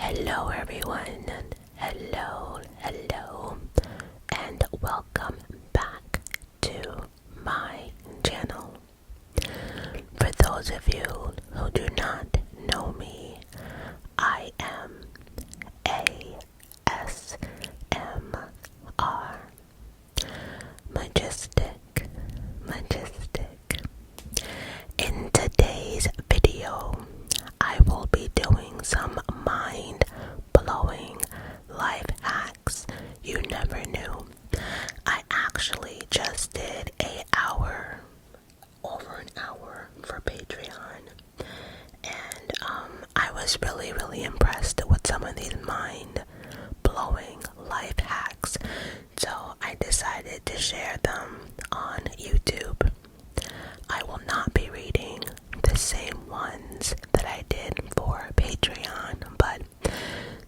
Hello everyone, hello, and welcome back to my channel. For those of you who do not know me, I am ASMR Majestic. In today's video, I will be doing some mind-blowing life hacks you never knew. I actually just did over an hour for Patreon, and I was really impressed with some of these mind-blowing life hacks, so I decided to share them on YouTube. I will not be reading the same ones that I did for Patreon, but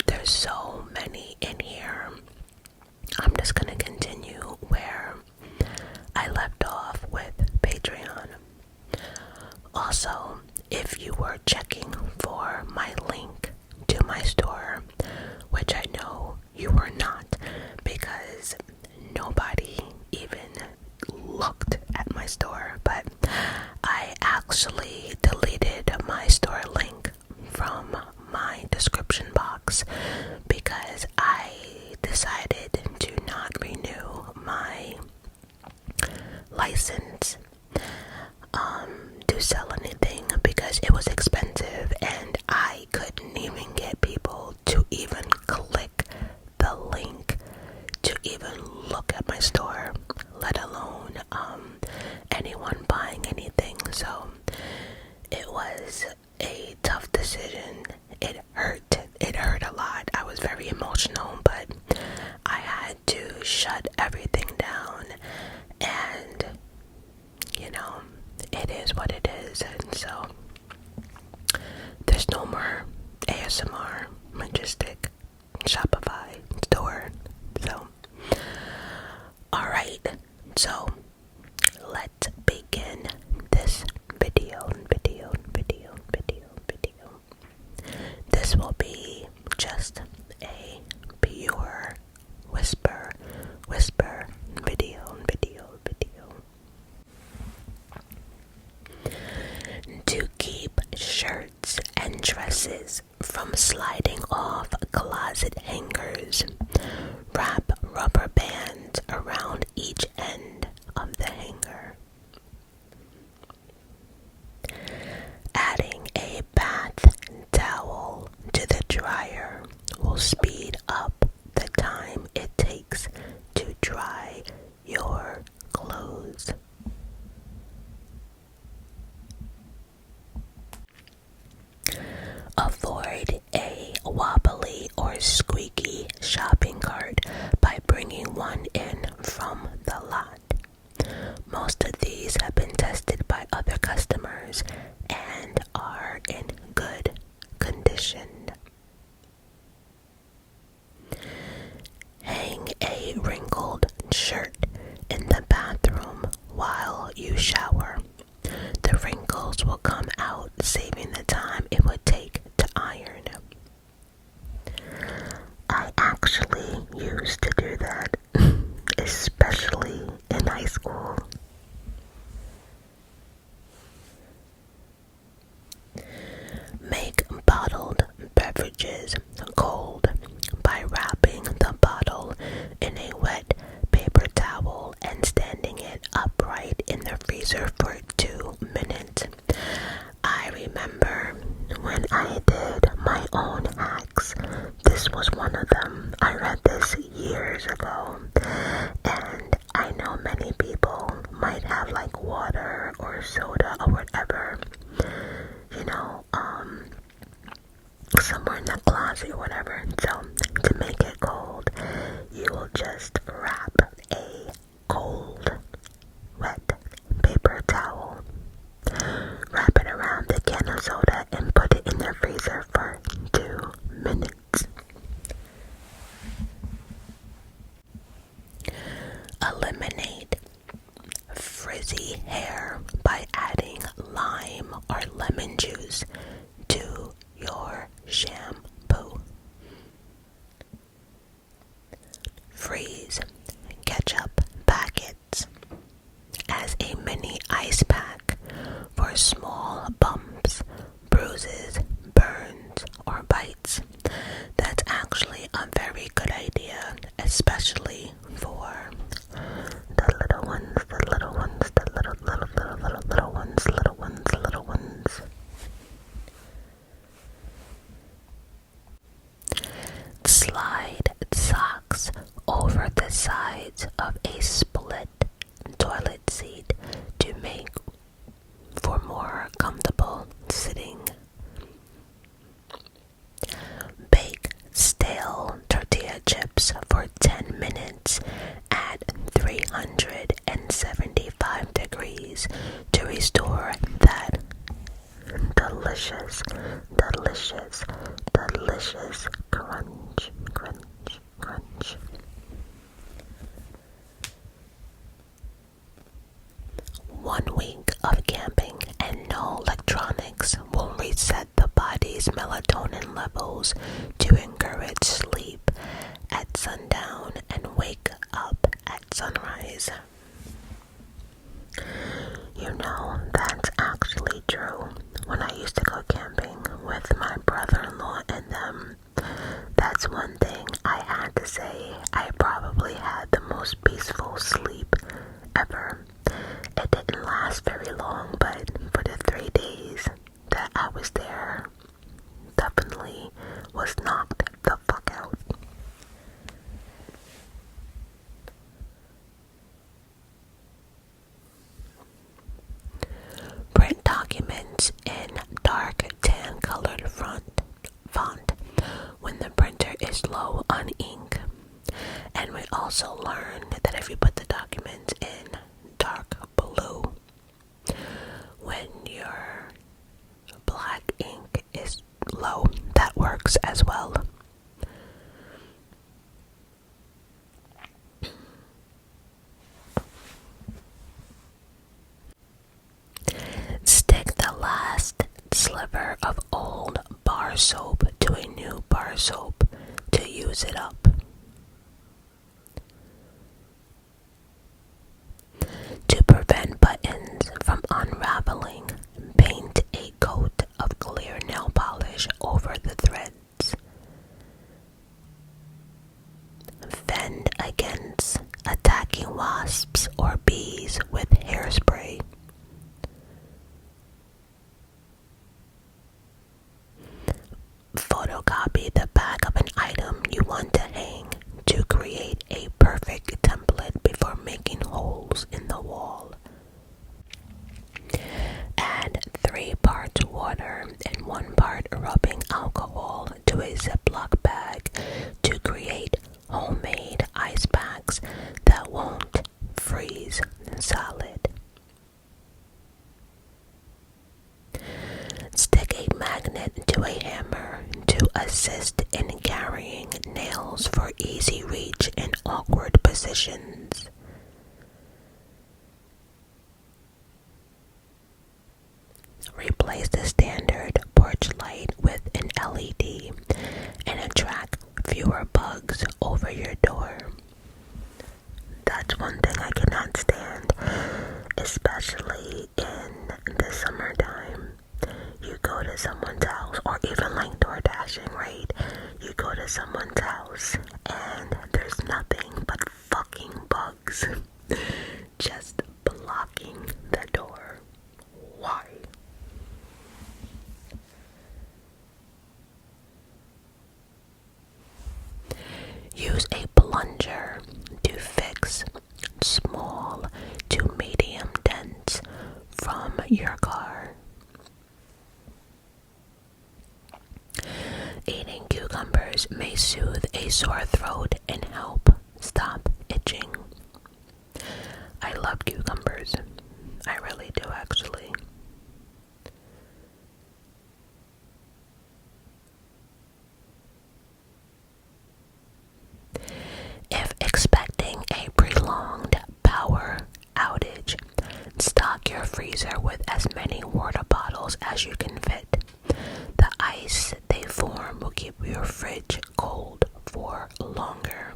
there's so many in here. I'm just going to continue where I left off with Patreon. Also, if you were checking for my link to my store, which I know you were not because nobody even looked at my store, but I actually deleted my store link from my description box because I decided to not renew my license to sell anything because it was expensive and I couldn't even get people to even click the link to even look at my store, let alone anyone buying anything. So it was a tough decision. It hurt a lot. I was very emotional, but I had to shut everything down, and it is what it is. And so there's no more ASMR Majestic Shopify store. So alright, so let's begin this video. This will be just a pure whisper video. To keep shirts and dresses from sliding off closet hangers, wrap rubber bands around each end of the hanger. Adding a bath towel to the dryer will speed up the time it takes to dry your clothes. Avoid a wobbly or squeaky shopping cart by bringing one in from the lot. Most of these have been tested by other customers and are in good condition. Hang a wrinkled shirt in the bathroom while you shower. The wrinkles will come out, saving the time it would take to iron. I actually used to do that, especially in high school. Make bottled beverages cold by wrapping the bottle in a wet paper towel and standing it upright in the freezer for 2 minutes. I remember when I did my own hacks, this was one of them. I read this years ago, and I know many people might have like water or soda or whatever, somewhere in the closet or whatever. So to make it cold, you will just wrap a cold, wet paper towel, wrap it around the can of soda, and put it in the freezer for 2 minutes. Eliminate frizzy hair by adding lime or lemon juice to your shampoo. sides of a split toilet seat to make for more comfortable sitting. Bake stale tortilla chips for 10 minutes at 375 degrees to restore that delicious crunch, crunch, crunch. 1 week of camping and no electronics will reset the body's melatonin levels to encourage sleep at sundown and wake up at sunrise. You know, that's actually true. When I used to go camping with my brother-in-law and them, that's one thing I had to say. I probably had the most peaceful sleep ever. It didn't last very long, but for the 3 days that I was there, definitely was knocked the fuck out. Print documents in dark tan colored font when the printer is low on ink. And we also learned that if you put the documents in dark blue, when your black ink is low, that works as well. Stick the last sliver of old bar soap to a new bar soap to use it up. To prevent buttons from unraveling, paint a coat of clear nail polish over the threads. Fend against attacking wasps or bees with hairspray. Photocopy the back of an item you want to hang to create a perfect template before making holes in the wall. Add 3 parts water and 1 part rubbing alcohol to a Ziploc bag to create homemade ice packs that won't freeze solid. Stick a magnet to a hammer to assist in carrying nails for easy reach in awkward positions. Replace the standard porch light with an LED and attract fewer bugs over your door. That's one thing I cannot stand, especially in the summertime. You go to someone's house, or even like door dashing, right? You go to someone's house and there's nothing but fucking bugs just blocking the door. Why? Use a plunger to fix small to medium dents from your car. Eating cucumbers may soothe a sore throat and help stop itching. I love cucumbers. I really do, actually. If expecting a prolonged power outage, stock your freezer with as many water bottles as you can fit. The ice they form will keep your fridge cold for longer.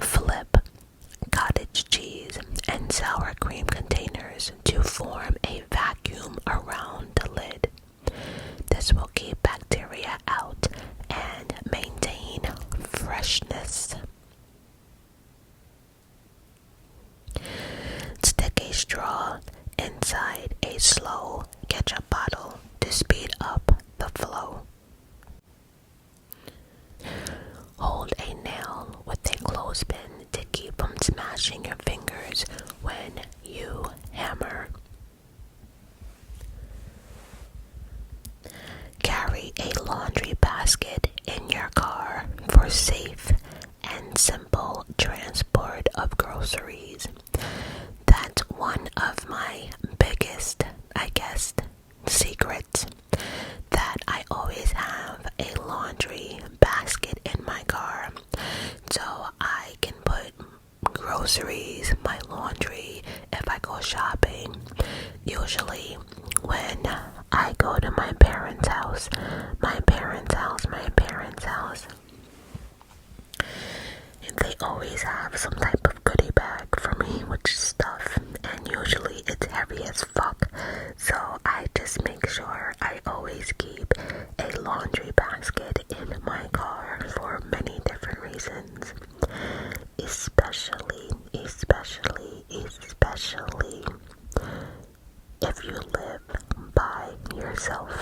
Flip cottage cheese and sour cream containers to form a vacuum around the lid. This will keep bacteria out and maintain freshness. Stick a straw inside a slow ketchup bottle to speed up the flow. shopping. Usually when I go to my parents' house, and they always have some type of goodie bag for me with stuff, and usually it's heavy as fuck. So I just make sure I always keep a laundry basket in my car for many different reasons. Especially if you live by yourself.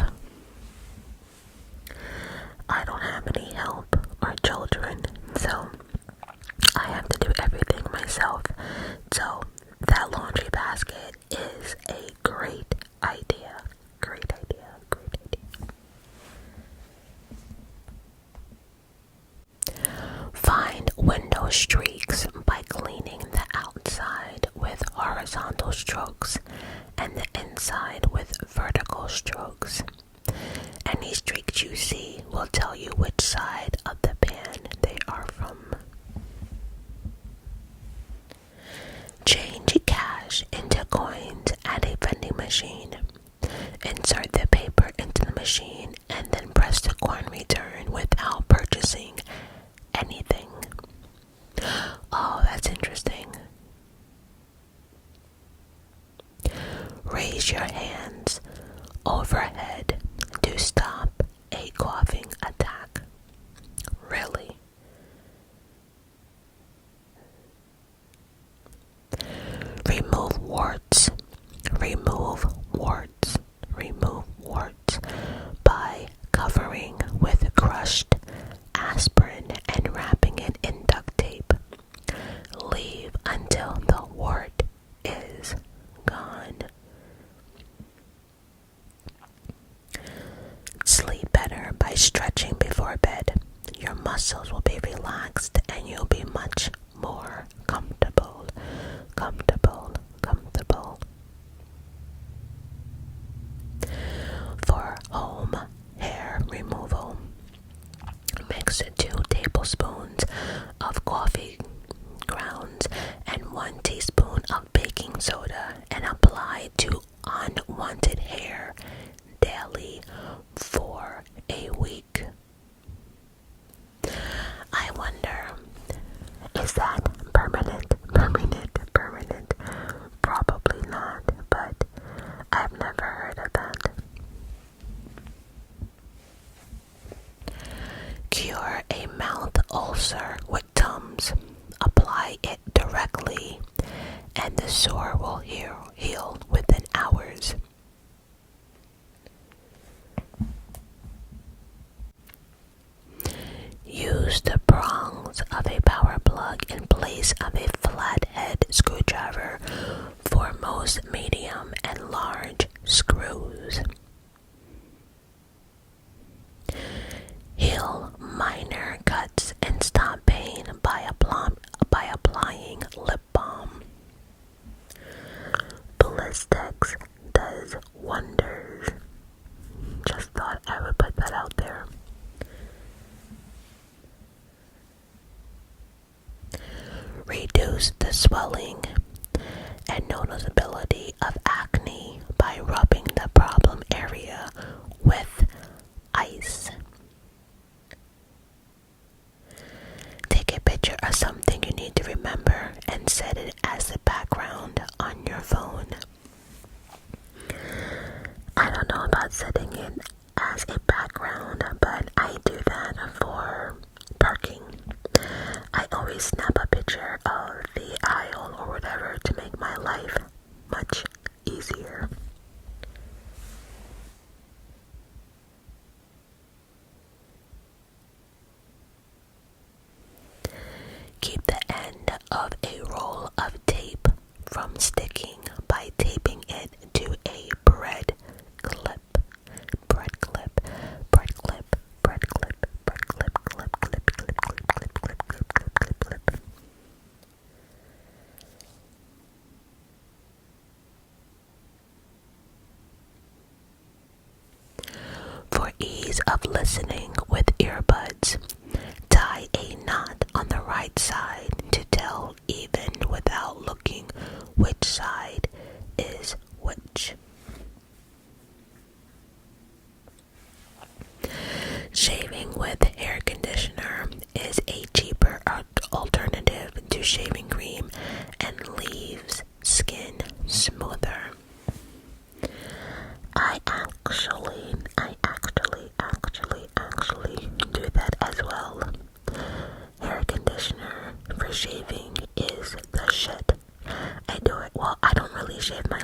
I don't have any help or children, so I have to do everything myself. So that laundry basket is a great idea. Great idea. Find window streaks by cleaning the outside with horizontal strokes and the inside with vertical strokes. Any streaks you see will tell you which side of the pan they are from. Change cash into coins at a vending machine. Insert the paper into the machine and then press the coin return without purchasing anything. Oh, that's interesting. Raise your hands overhead to stop a coughing attack. Really? Remove warts by covering with crushed aspirin and wrapping it in duct tape. Leave until the wart is gone. Sleep better by stretching before bed. Your muscles will be relaxed and you'll be much more comfortable. For home hair removal, mix 2 tablespoons of coffee grounds and 1 teaspoon of baking soda and apply to unwanted hair daily for a week. I wonder, is that permanent? Probably not, but I've never heard of that. Cure a mouth ulcer with Tums. Apply it directly and the sore will heal within hours. Use the prongs of a power plug in place of a flathead screwdriver for most medium and large screws. Heal minor cuts and stop pain by applying lip balm. Ballistics does wonders. Just thought I would put that out there. Reduce the swelling and noticeability of acne by rubbing the problem area with ice. Take a picture of something you need to remember and set it as the background on your phone. I don't know about setting it as a background, but I do that for parking. I always snap a picture of the aisle or whatever to make my life much easier. Keep the end of a roll of tape from sticking by taping it to a bread clip. For ease of listening with earbuds, tie a knot on the right side to tell even without looking which side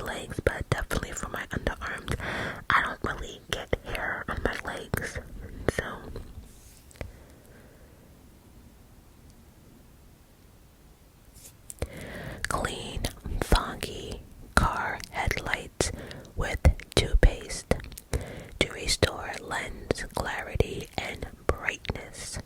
legs, but definitely for my underarms. I don't really get hair on my legs, so clean foggy car headlights with toothpaste to restore lens clarity and brightness.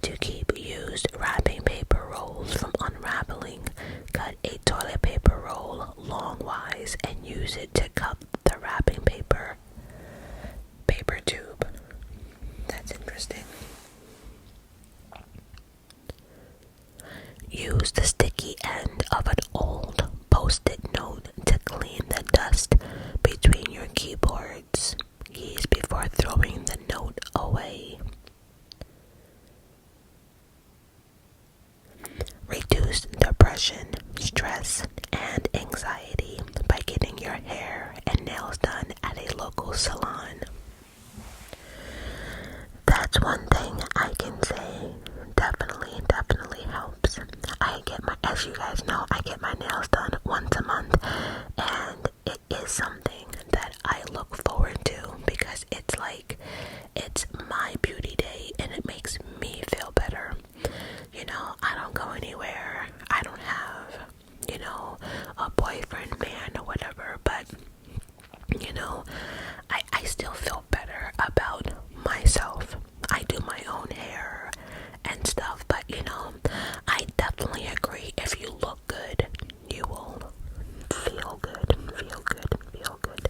To keep used wrapping paper rolls from unraveling, cut a toilet paper roll longwise and use it to cup the wrapping paper tube. That's interesting. Use the sticky end of an old post-it note to clean the dust between your keyboards keys before throwing the note away. Reduce depression, stress, and anxiety by getting your hair and nails done at a local salon. That's one thing I can say definitely helps. As you guys know, I get my nails done once a month, and it is something that I look forward to because it's like, it's my beauty day and it makes me feel better. You know, I don't go anywhere. I don't have, you know, a boyfriend, man, or whatever, but, you know, I still feel better about myself. I do my own hair and stuff, but, you know, I definitely agree, if you look good, you will feel good, feel good, feel good.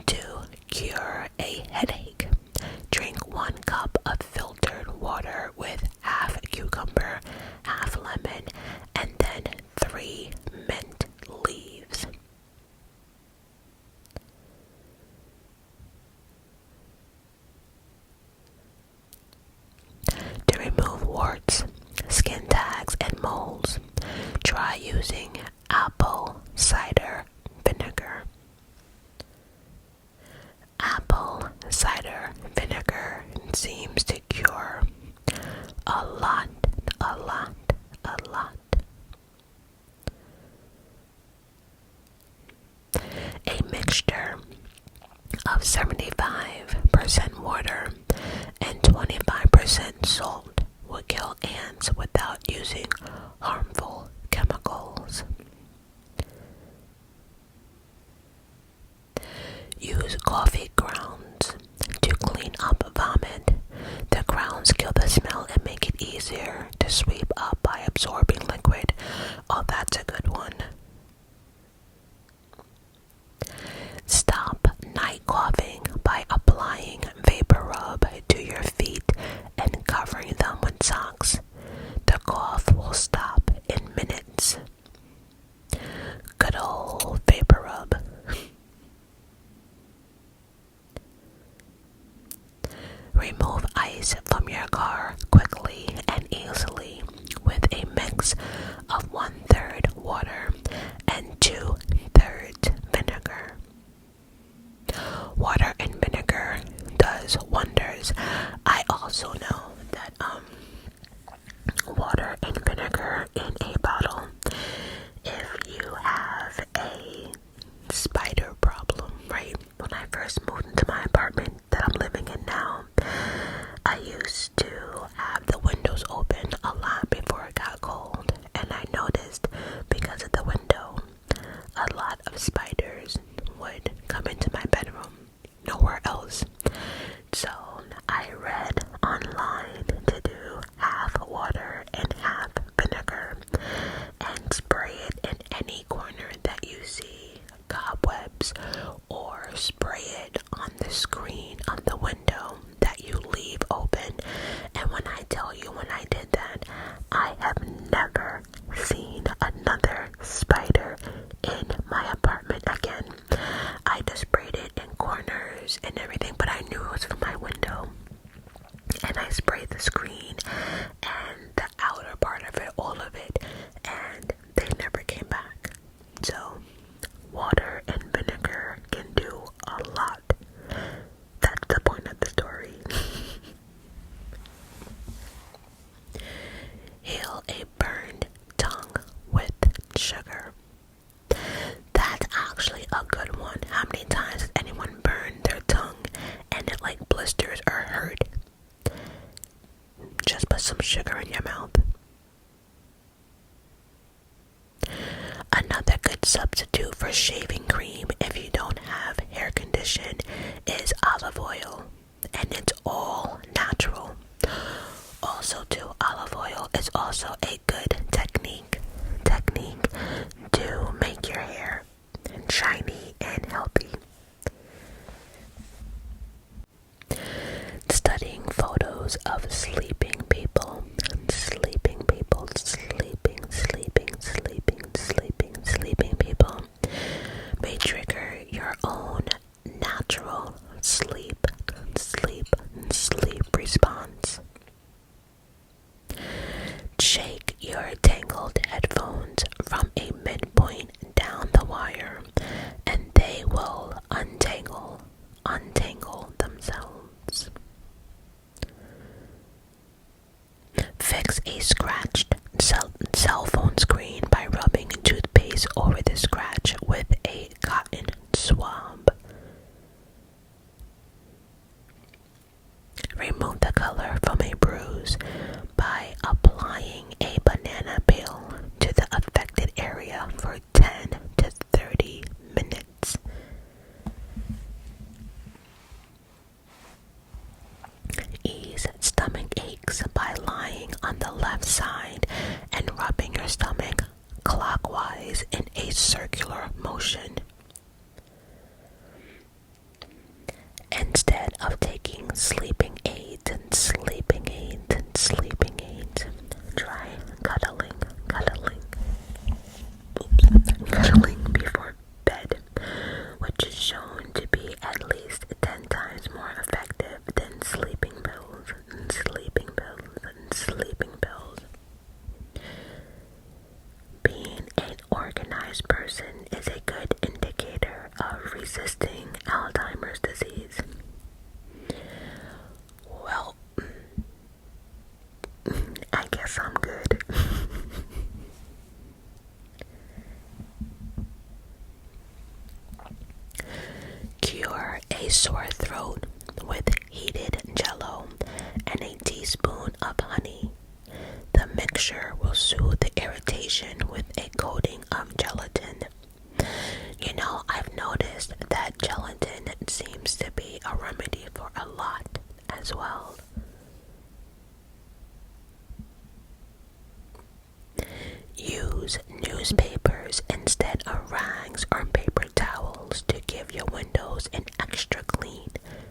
To cure a headache, drink 1 cup of filtered water with half cucumber, half lemon, and then 3 mint leaves. To remove warts, skin tags, and moles, try using apple cider vinegar. Apple cider vinegar seems to cure a lot. A mixture of 75% water and 25% salt will kill ants without using harmful chemicals. Use coffee grounds to clean up vomit. The grounds kill the smell and make it easier to sweep up by absorbing liquid. Oh, that's a good one. Stop night coughing by applying vapor rub to your feet and covering them with socks. The cough will stop in minutes. Good old vapor rub. Remove ice from your car quickly and easily sugar in your mouth. Another good substitute for shaving cream if you don't have hair condition is olive oil, and it's all natural. Also too, olive oil is also a good technique to make your hair shiny and healthy. Studying photos of sleeping people may trigger your own natural sleep response. Shake your tangled headphones from a midpoint down the wire, and they will untangle themselves. Fix a scratched cell phone screen by rubbing toothpaste over the scratch with a cotton swab. Remove the color from a bruise by applying a banana peel to the affected area for 10 to 30 minutes. Ease stomach aches by lying on the left side and rubbing your stomach clockwise in a circular motion. Instead of taking sleeping aids, try cuddling before bed, which is shown to be at least 10 times more effective than sleeping pills. Being an organized person is a good indicator of resisting Alzheimer's disease. Well, I guess I'm good. Cure a sore throat with heated jello and a teaspoon of honey. The mixture will soothe the irritation with a coating of gelatin. You know, I've noticed that gelatin seems to be a remedy for a lot as well. Use newspapers instead of rags or paper towels to give your windows an extra clean,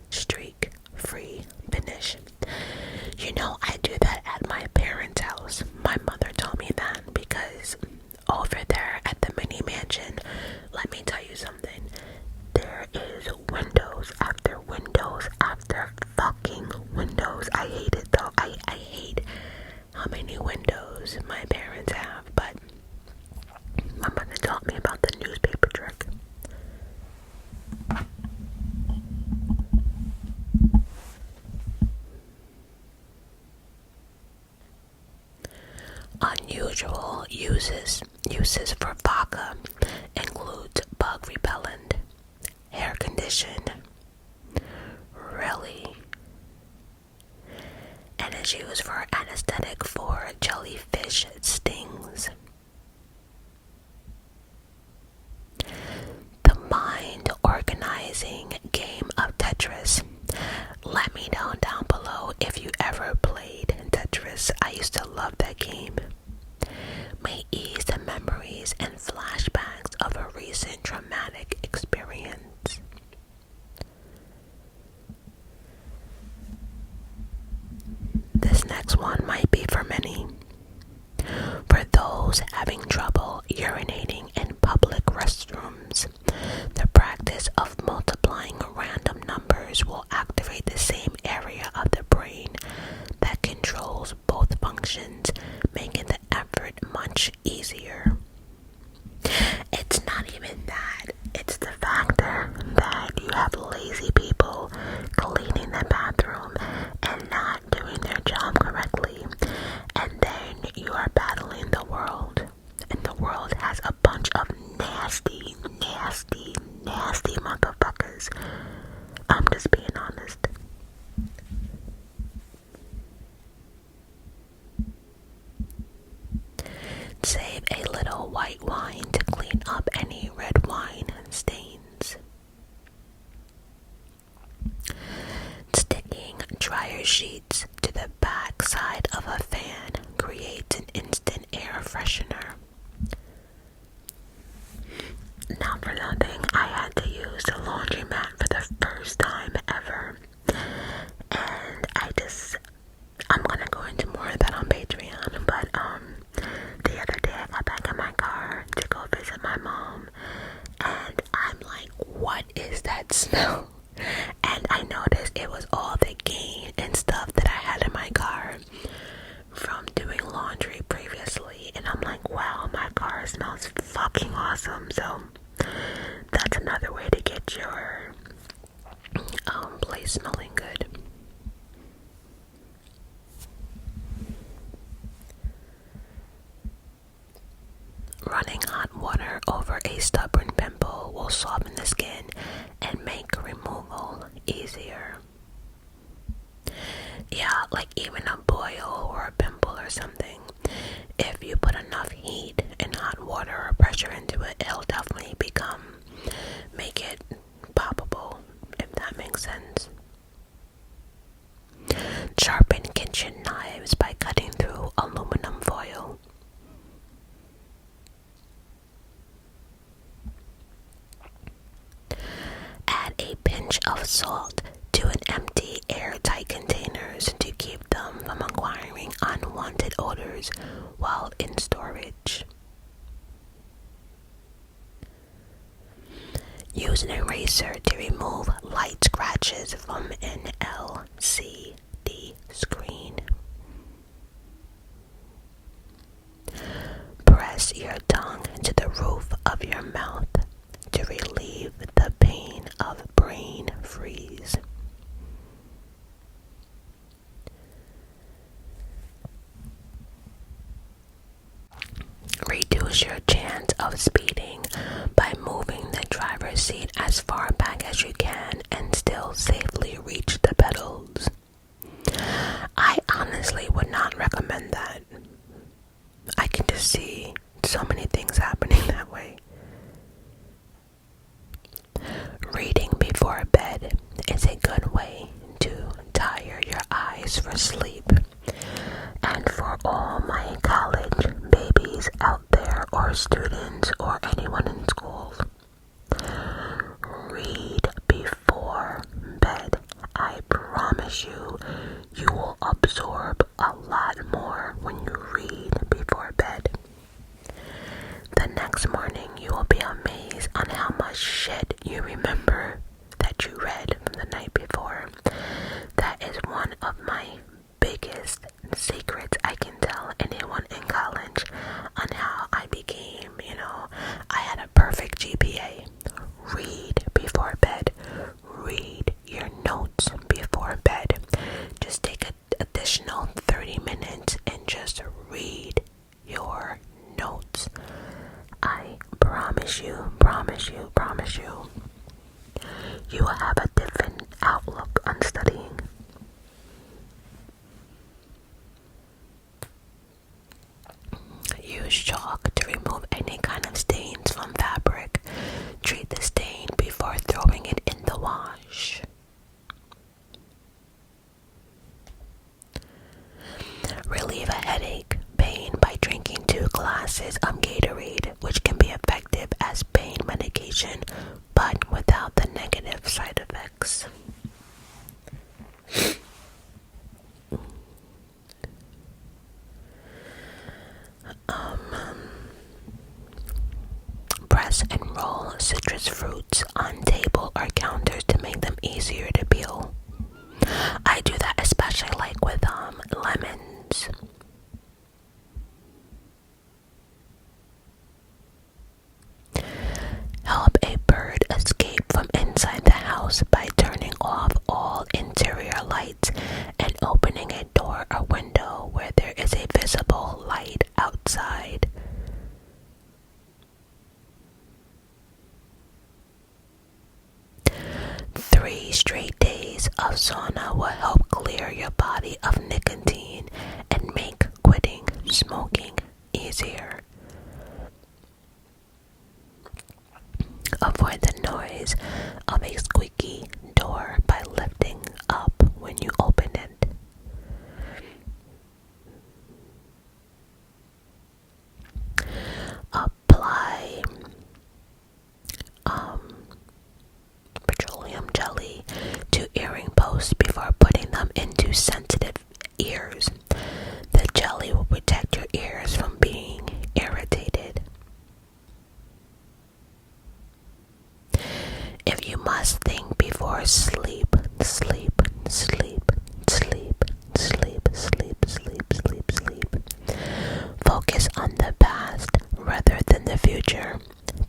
streak-free finish. You know, I do that at my parents' house. My mother taught me that because over there at the mini mansion, let me tell you something, there is windows after fucking windows. I hate it though. I hate how many windows my parents have, but my mother taught me about the newspaper trick. Unusual uses for vodka includes bug repellent, hair condition. Really? And is used for anesthetic for jellyfish stings. The mind organizing game of Tetris. Let me know down below if you ever played Tetris. I used to love that game. May ease the memories and flashbacks of a recent traumatic experience. This next one might be for many. For those having trouble urinating in public restrooms, the practice of multiplying random numbers will activate the same area of the brain that controls both functions, making the effort much easier. It's not even that. It's the factor that you have lazy people cleaning the bathroom and not doing their job correctly, and then you are battling the world, and the world has a bunch of nasty motherfuckers. I'm just being honest. wine to clean up any red wine stains. Sticking dryer sheets to the back side of a fan creates an instant air freshener. Not for nothing, I had to use the laundromat for the first time ever. And I'm gonna go into more of that on Patreon, but the other day I got back in my car to go visit my mom, and I'm like, what is that smell? And I noticed it was all the Gain and stuff that I had in my car from doing laundry previously, and I'm like, wow, my car smells fucking awesome. So that's another way to get your place smelling good. Running hot water over a stubborn pimple will soften the skin and make removal easier. Yeah, like even a boil or a pimple or something, if you put enough heat and hot water or pressure into it, it'll definitely make it poppable, if that makes sense. Sharpen kitchen knives by cutting through aluminum foil. Add a pinch of salt to an empty airtight containers to keep them from acquiring unwanted odors while in storage. Use an eraser to remove light scratches from an LCD screen. Press your tongue to the roof of your mouth to relieve the pain of brain freeze. Reduce your chance of speeding by moving the driver's seat as far back as you can and still safely reach the pedals. I honestly would not recommend that. I can just see so many things happening that way. Reading before bed is a good way to tire your eyes for sleep. And for all my college babies out there, or students, or anyone in school, read before bed. I promise you, you will absorb a lot more when you read before bed. The next morning, you will be amazed on how much shit you remember that you read from the night before. That is one of my biggest secrets I can tell anyone in college on how I became, I had a perfect GPA. Read before bed. Read your notes before bed. Just take an additional 30 minutes and just read your notes. I promise you, you will have a different outlook on studying. Use chalk to remove any kind of stains from fabric. Treat the stain before throwing it in the wash. Relieve a headache pain by drinking 2 glasses of Gatorade, which can be effective as pain medication, but without the negative side effects. Press and roll citrus fruits on table or counters to make them easier to peel. I do that especially like with lemons. Help a bird escape from inside the house by turning off all interior lights and opening a door or window where there is a visible light outside. Three straight days of sauna will help clear your body of nicotine and make quitting smoking easier. by the noise of a squeaky door by lifting up when you open it. Apply petroleum jelly to earring posts before putting them into sensitive ears. The jelly will protect your ears from being irritated. If you must think before sleep, sleep, sleep, sleep, sleep, sleep, sleep, sleep, sleep. Focus on the past rather than the future.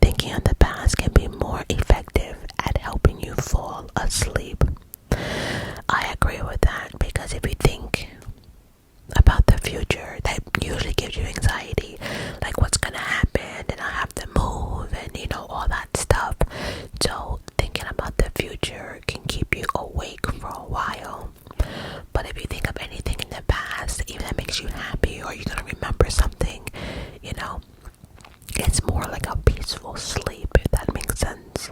Thinking of the past can be more effective at helping you fall asleep. I agree with that, because if you think about the future, that usually gives you anxiety, like what's gonna happen, and I have to move, and all that stuff. So thinking about the future can keep you awake for a while. But if you think of anything in the past, even that makes you happy, or you're gonna remember something, it's more like a peaceful sleep, if that makes sense.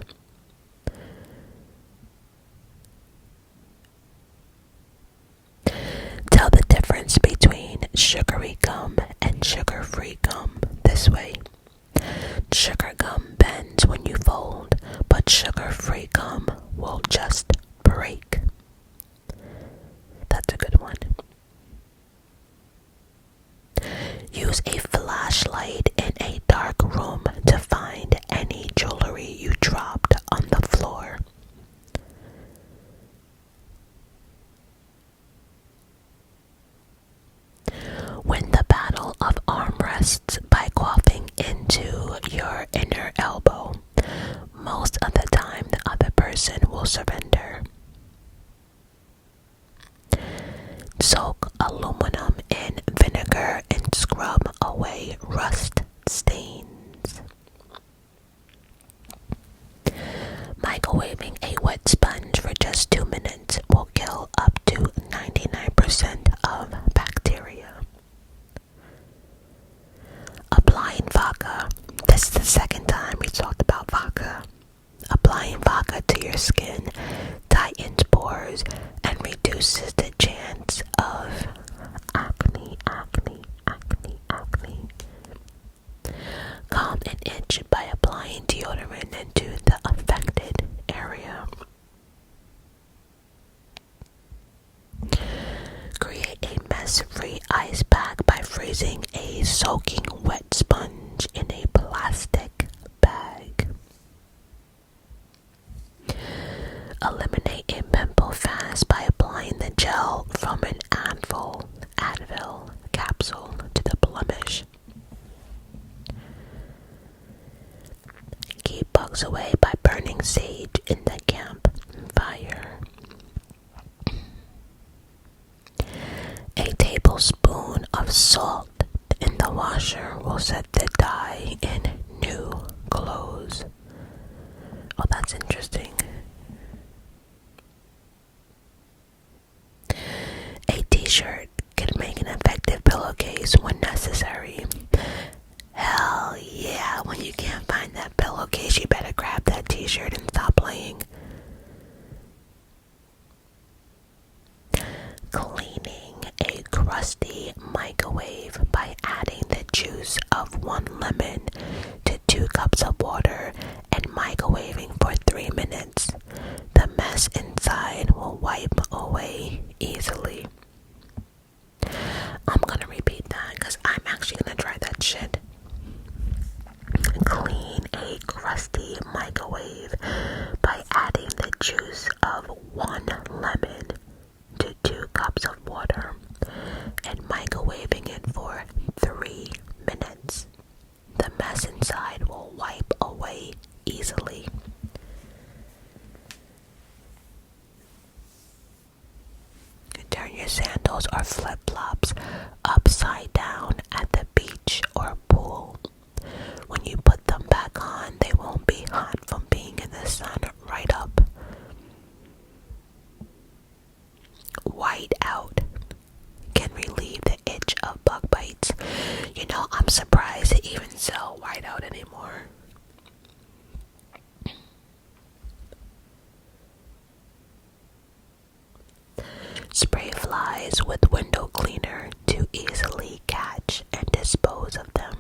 Tell the difference between sugary gum and sugar-free gum this way. Sugar gum bends when you fold, but sugar-free gum will just break. That's a good one. Use a flashlight in a dark room to find any jewelry you dropped on the floor. Win the battle of armrests by coughing into your inner elbow. Most of the time, the other person will surrender. Soak aluminum in vinegar and scrub away rust stains. Microwaving a wet sponge for just 2 minutes will kill up to 99% of bacteria. Applying vodka. This is the second time we talked about vodka. Applying vodka to your skin tightens pores and reduces the chance of acne. Calm an itch by applying deodorant into the affected area. Create a mess-free ice pack by freezing a soaking wet sponge in a plastic bag. Eliminate a pimple fast by applying the gel from an Advil capsule to the blemish. Keep bugs away by burning sage in the campfire. A tablespoon of salt in the washer will set the dye in new clothes. Oh, that's interesting. A t-shirt can make an effective pillowcase when necessary. Hell yeah, when you can't find that pillowcase, you better grab that t-shirt and stop playing. Cleaning a crusty microwave by adding the juice of 1 lemon to 2 cups of water and microwaving for 3 minutes. The mess inside will wipe away easily. I'm gonna repeat that because I'm actually gonna try that shit. Clean a crusty microwave by adding the juice of 1 lemon to 2 cups of water and microwaving it for 3 minutes. The mess inside will wipe away easily. Turn your sandals or flip-flops upside down at the beach or pool. When you put them back on, they won't be hot from being in the sun right up. White out can relieve the itch of bug bites. I'm surprised they even sell white out anymore. with window cleaner to easily catch and dispose of them.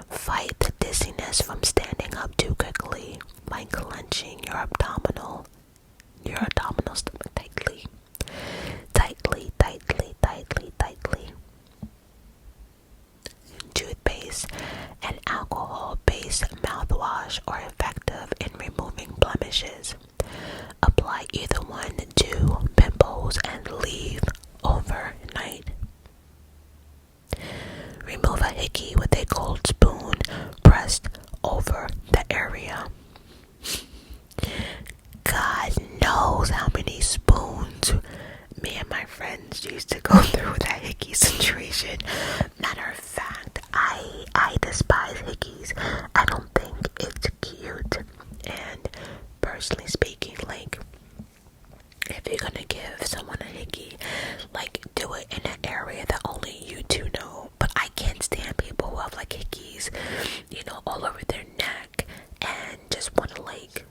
Fight the dizziness from standing up too quickly by clenching your abdominal stomach tightly. Tightly, tightly, tightly, tightly. Toothpaste and alcohol-based mouthwash are effective in removing blemishes. Apply either one to pimples and leave overnight. Remove a hickey with a cold spoon pressed over the area. God knows how many spoons me and my friends used to go through that hickey situation. Matter of fact, I despise hickeys. I don't think it's cute. And personally speaking, like, if you're gonna give someone a hickey, like, do it in an area that only you two know. But I can't stand people who have like hickeys, all over their neck and just want to like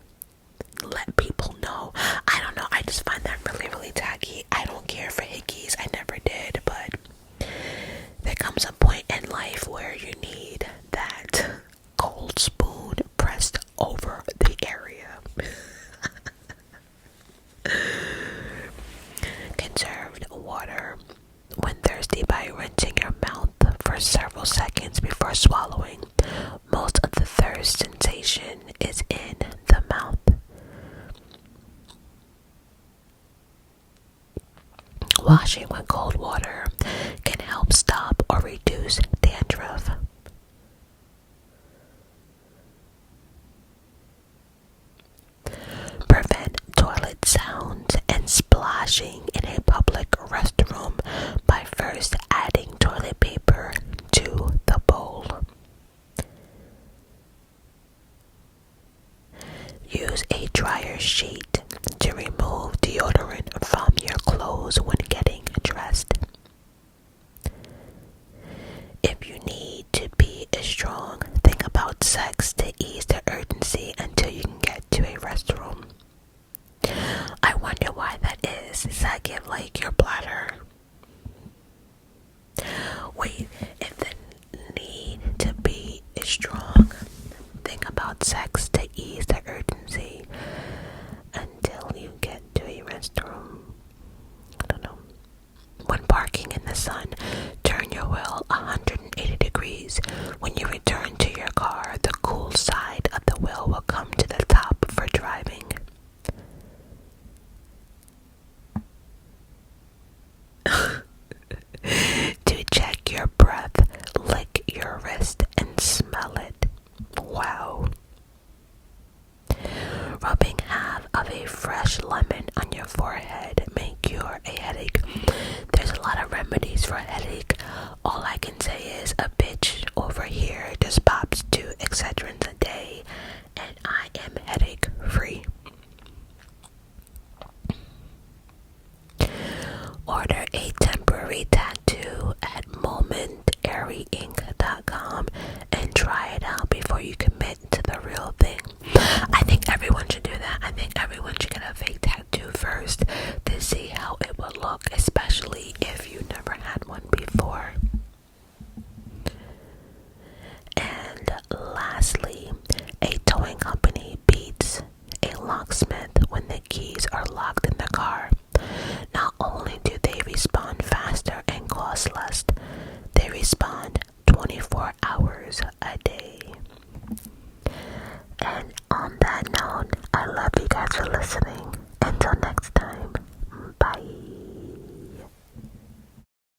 let people know. I don't know, I just find that really, really tacky. I don't care for hickeys, I never did, but there comes a point in life where you need that cold spoon pressed over the area. Conserved water when thirsty by rinsing your mouth for several seconds before swallowing. Most of the thirst sensation is in the mouth. Washing with cold water can help stop or reduce dandruff. Prevent toilet sounds and splashing in a public restroom by first adding toilet paper to the bowl. Use a dryer sheet to remove deodorant from your clothes when getting dressed. If you need to be strong, think about sex to ease the urgency until you can get to a restroom. I wonder why that is. Does that give like your bladder? Wait, if the need to be strong, think about sex to ease the urgency until you get to a restroom. I don't know. When parking in the sun, turn your wheel 180 degrees. When you return to your car, the cool side of the wheel will come to the top for driving. To check your breath, lick your wrist and smell it. Wow. Rubbing half of a fresh lemon on your forehead may cure a headache. There's a lot of remedies for a headache. All I can say is a bitch over here just pops 2 Excedrins a day and I am headache free. Order a temporary tattoo at momentaryink.com and try it out before you commit to the real thing. I think everyone should do that. I think everyone should get a fake tattoo first to see how it will look, especially if you never had one before. And lastly, a towing company beats a locksmith when the keys are locked in the car. Not only do they respond faster and cost less, they respond 24 hours a day. And on that note, I love you guys for listening.